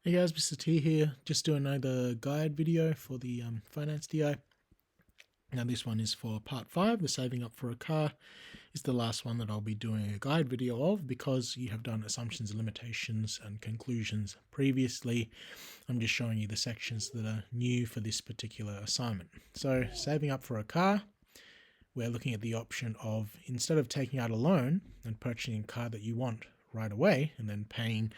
Hey guys, Mr. T here, just doing another guide video for the finance DI. Now this one is for part 5, the saving up for a car. Is the last one that I'll be doing a guide video of because you have done assumptions, limitations and conclusions previously. I'm just showing you the sections that are new for this particular assignment. So saving up for a car, we're looking at the option of, instead of taking out a loan and purchasing a car that you want right away and then paying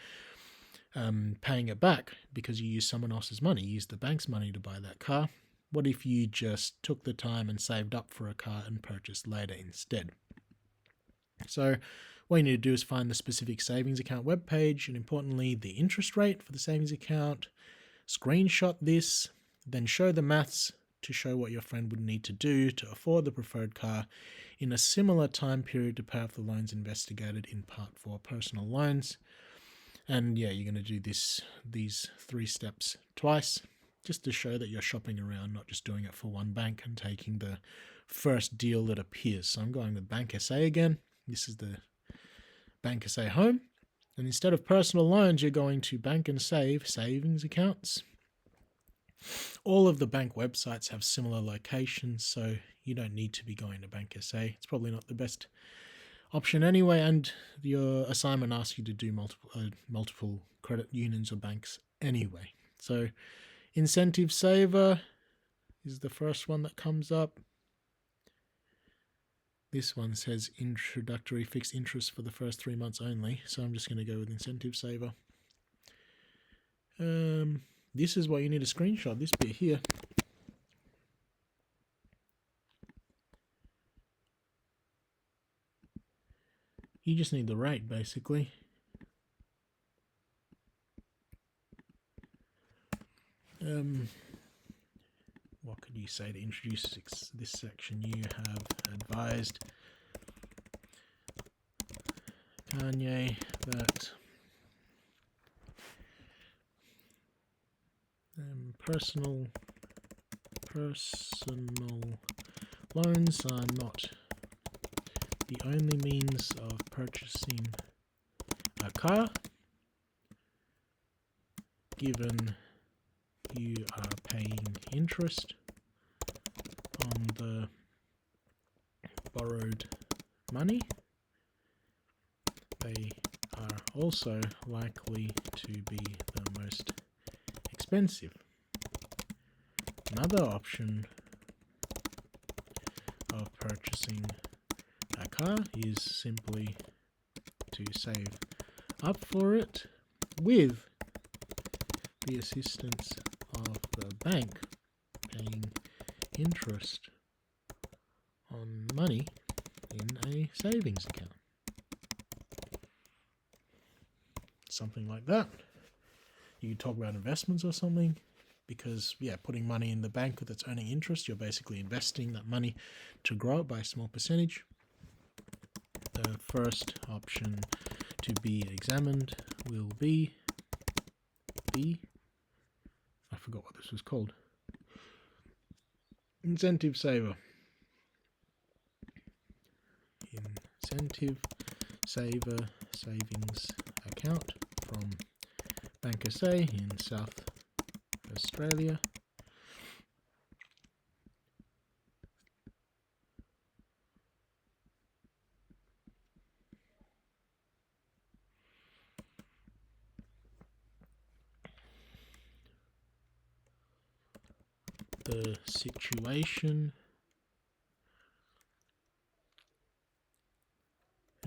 it back because you use someone else's money, you use the bank's money to buy that car. What if you just took the time and saved up for a car and purchased later instead? So what you need to do is find the specific savings account webpage, and importantly the interest rate for the savings account, screenshot this, then show the maths to show what your friend would need to do to afford the preferred car in a similar time period to pay off the loans investigated in part 4 personal loans. And yeah, you're going to do these 3 steps twice, just to show that you're shopping around, not just doing it for one bank and taking the first deal that appears. So I'm going with Bank SA again. This is the Bank SA home. And instead of personal loans, you're going to Bank and Save savings accounts. All of the bank websites have similar locations, so you don't need to be going to Bank SA. It's probably not the best option anyway, and your assignment asks you to do multiple credit unions or banks anyway. So incentive saver is the first one that comes up. This one says introductory fixed interest for the first 3 months only, so I'm just going to go with incentive saver. This is what you need to screenshot, this bit here. You just need the rate, basically. What could you say to introduce this section? You have advised Kanye that personal loans are not the only means of purchasing a car, given you are paying interest on the borrowed money. They are also likely to be the most expensive. Another option of purchasing a car is simply to save up for it with the assistance of the bank paying interest on money in a savings account. Something like that. You could talk about investments or something, because yeah, putting money in the bank that's earning interest, you're basically investing that money to grow it by a small percentage. The first option to be examined will be I forgot what this was called. Incentive saver. Incentive saver savings account from Bank SA in South Australia. The situation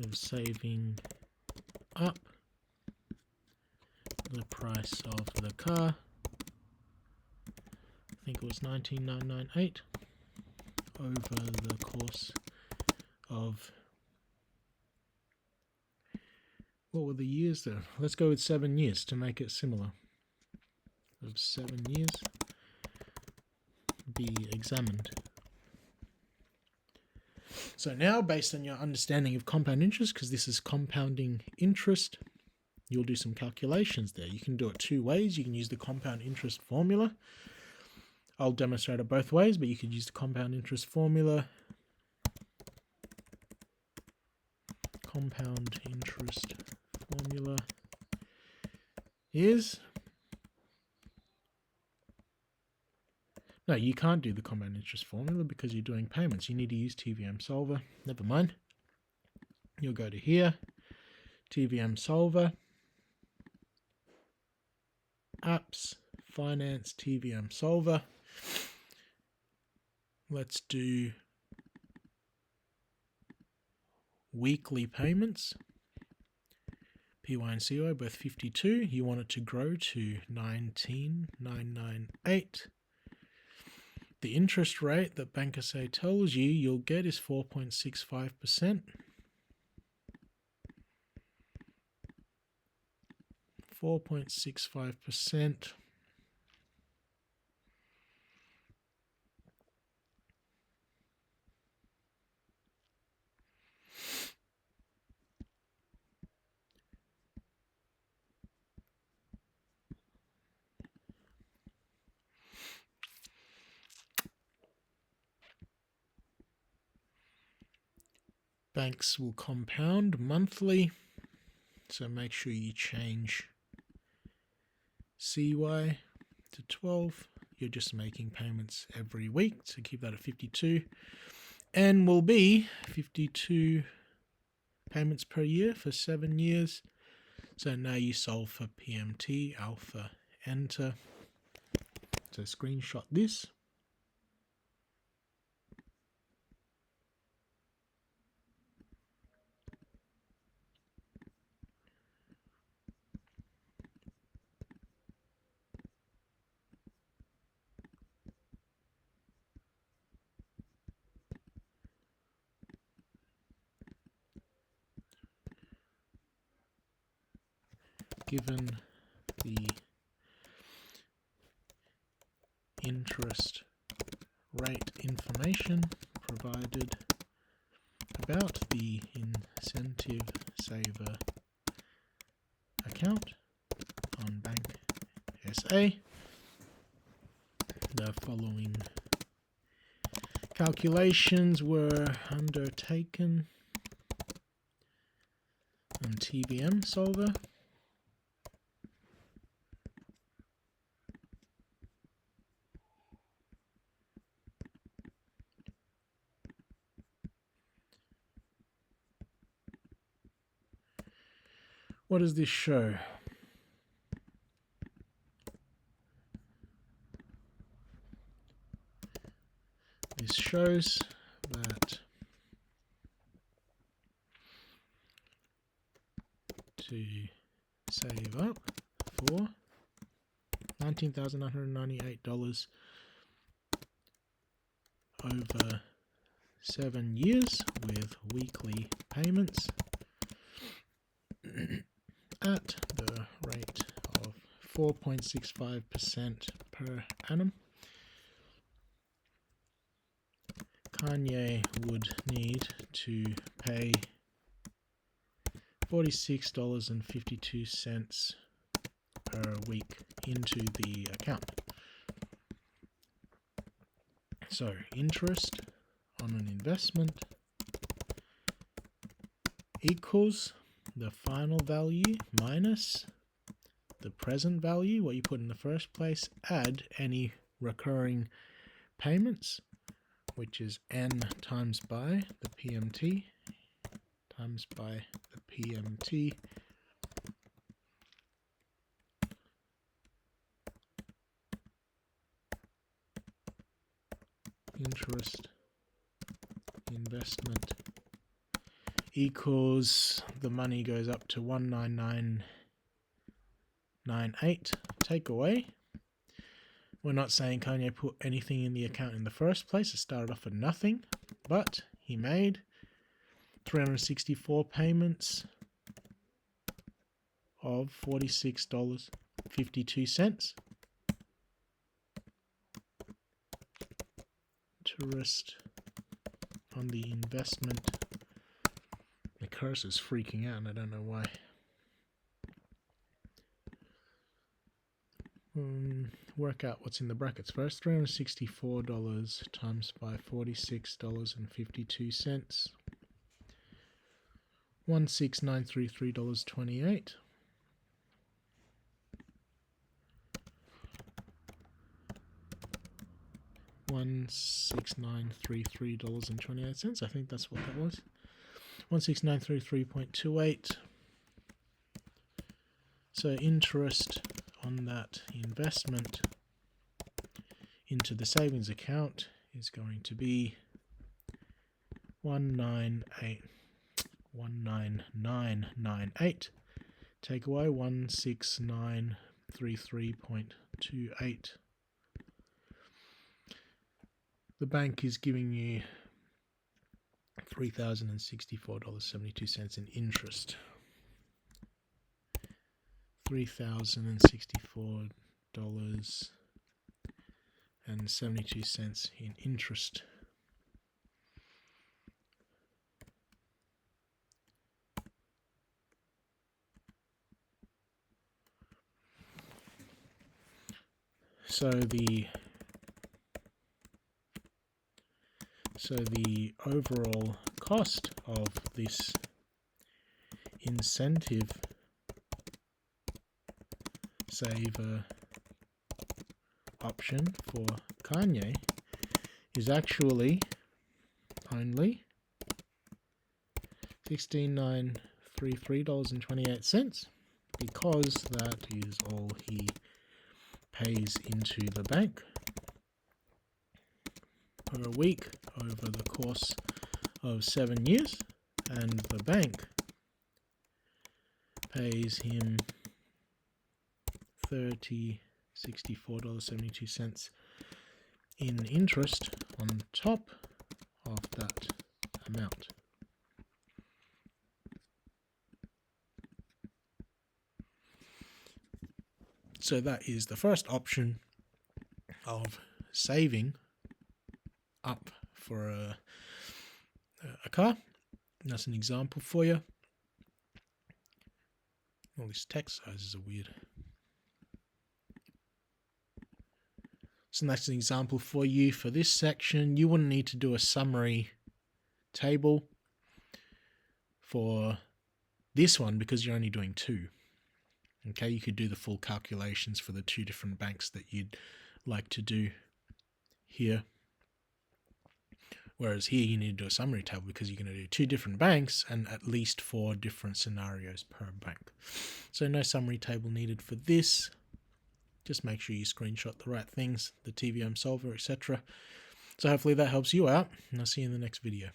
of saving up the price of the car, I think it was $19,998 over the course of, what were the years there? Let's go with 7 years to make it similar. Of 7 years be examined. So now, based on your understanding of compound interest, because this is compounding interest, you'll do some calculations there. You can do it 2 ways. You can use the compound interest formula. I'll demonstrate it both ways, but you could use the compound interest formula. Compound interest formula is No, you can't do the compound interest formula because you're doing payments. You need to use TVM Solver. Never mind. You'll go to here, TVM Solver, Apps, Finance, TVM Solver. Let's do weekly payments. PY and CY both 52. You want it to grow to 19,998. The interest rate that Banker Say tells you you'll get is 4.65%. 4.65%. Banks will compound monthly, so make sure you change CY to 12. You're just making payments every week, so keep that at 52. And will be 52 payments per year for 7 years. So now you solve for PMT, alpha, enter. So screenshot this. Given the interest rate information provided about the incentive saver account on Bank SA, the following calculations were undertaken on TVM Solver. What does this show? This shows that to save up for $19,998 over 7 years with weekly payments at the rate of 4.65% per annum. Kanye would need to pay $46.52 per week into the account. So interest on an investment equals the final value minus the present value, what you put in the first place, add any recurring payments, which is n times by the PMT times by the PMT interest investment equals the money goes up to 19998. Take away. We're not saying Kanye put anything in the account in the first place. It started off with nothing, but he made 364 payments of $46.52. Interest on the investment. The cursor's freaking out and I don't know why. Work out what's in the brackets first. $364 times by $46.52. $16,933.28. $16933.28. I think that's what that was. 16933.28. So interest on that investment into the savings account is going to be 19998. Take away 16933.28. The bank is giving you $3,064.72 in interest. $3,064.72 in interest. So the overall cost of this incentive saver option for Kanye is actually only $1,693.28, because that is all he pays into the bank per week over the course of 7 years, and the bank pays him $64.72 in interest on top of that amount. So that is the first option of saving up for a car. That's an example for you. All these text sizes are weird. So that's an example for you for this section. You wouldn't need to do a summary table for this one because you're only doing two. Okay, you could do the full calculations for the two different banks that you'd like to do here. Whereas here you need to do a summary table because you're going to do two different banks and at least 4 different scenarios per bank. So no summary table needed for this. Just make sure you screenshot the right things, the TVM solver, etc. So hopefully that helps you out, and I'll see you in the next video.